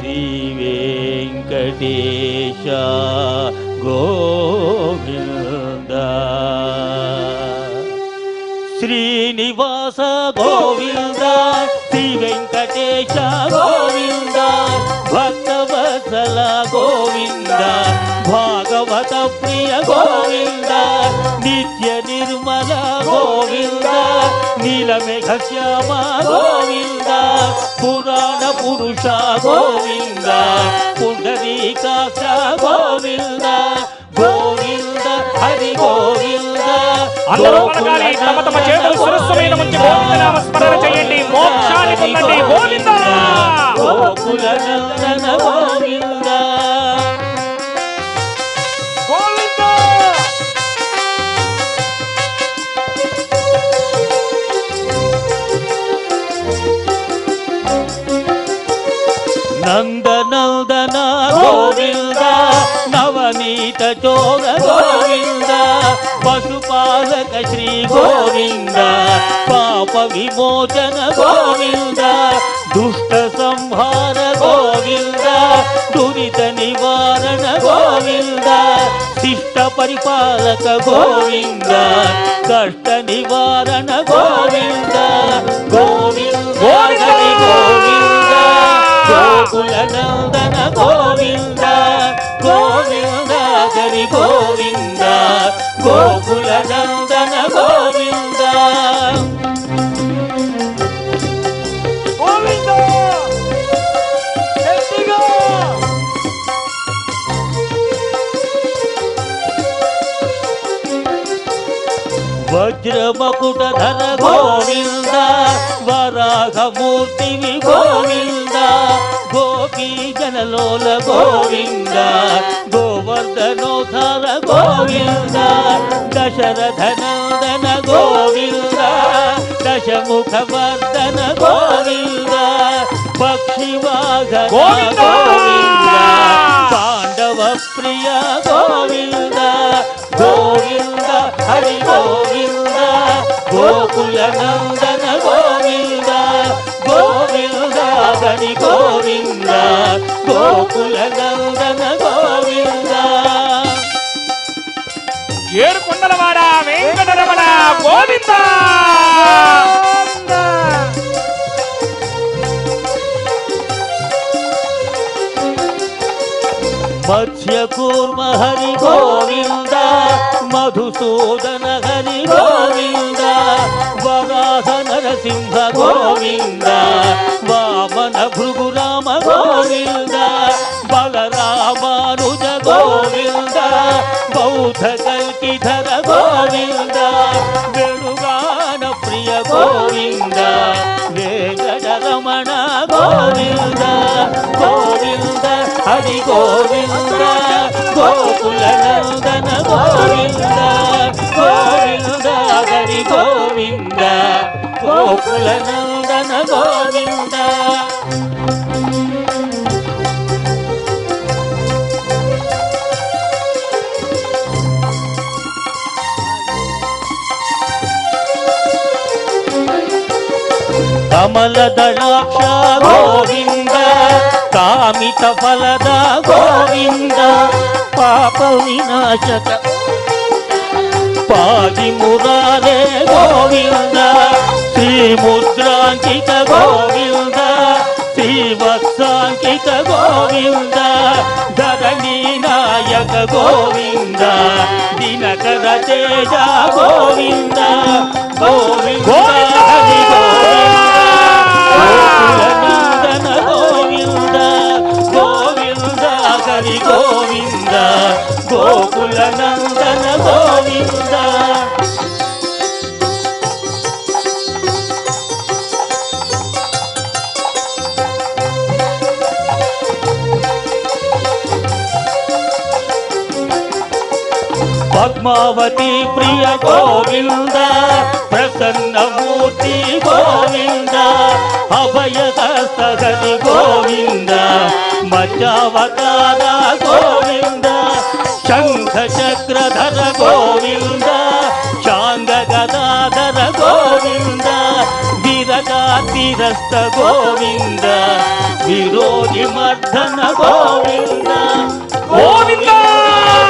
శ్రీ వెంకటేశ గోవింద శ్రీనివాస గోవింద శ్రీ వెంకటేశ గోవింద భక్తవత్సల గోవింద భాగవత ప్రియ గోవింద నిత్య నిర్మల గోవింద నీలమేఘ శ్యామ గోవింద పురాణ పురుష గోవింద పుండరీకాక్ష గోవింద గోవింద హరి గోవింద. అందరూ పలకాలి, తమ తమ చేతులు సరస్వమైన మంచి గోవిందనామ స్మరణ చేయండి, మోక్షాన్ని పొందండి. గోవింద గోకుల నందన గోవింద గోవింద. నందనందన గోవింద నవనీత చోర గోవింద పశుపాలక శ్రీ గోవింద పాప విమోచన గోవింద దుష్ట సంహార గోవింద దురిత నివారణ గోవింద శిష్ట పరిపాలక గోవింద కష్ట నివారణ గోవింద గోవింద హరి గోవింద గోకుల నందన గోవింద గోవింద హరి గోవింద గోకుల నందన గోవింద గోవింద గట్టిగా. వజ్రమకుటధర గోవింద వరాహమూర్తివి గోవింద గోపీ జనలోల గోవింద గోవర్ధనోధర గోవింద దశరథనందన గోవింద దశముఖవర్ధన గోవింద పక్షివాహన గోవింద పాండవ ప్రియ గోవింద గోవింద హరి గోవింద గోకుల నందన గోవింద గోవింద హరి గోవింద గోకుల నందన గోవింద. ఏడు కొండలవాడ వెంకటరమణ గోవింద. మత్స్యకూర్మ హరి గోవింద మధుసూదన హరి గోవింద వరాహ నరసింహ గోవింద వామన భృగురామ గోవింద బలరామానుజ గోవింద బౌద్ధ కల్కిధర గోవింద వేణుగాన ప్రియ గోవింద వెంకటరమణ గోవింద గోవింద హరి గోవింద గోకుల నందన గోవింద గోవింద హరి గోవింద గోకుల నందన గోవింద. కమల దళాక్ష గోవింద కామిత ఫలద గోవింద పాప వినాశక పాది మురారే గోవింద శ్రీముద్రాంకిత గోవింద శ్రీవత్సాంకిత గోవింద ధరణీ నాయక గోవింద దినకర తేజ గోవింద గోవింద హరి గోవింద గోకుల నందన గోవింద గోవింద హరి గోవింద గోకుల నందన గోవింద. పద్మావతి ప్రియ గోవింద ప్రసన్నమూర్తి గోవింద అభయహస్త హరి గోవింద మధ్యావతార గోవింద శంఖ చక్రధర గోవింద శాంగ గదాధర గోవింద విరగాతిరస్త గోవింద విరోధి మర్దన గోవింద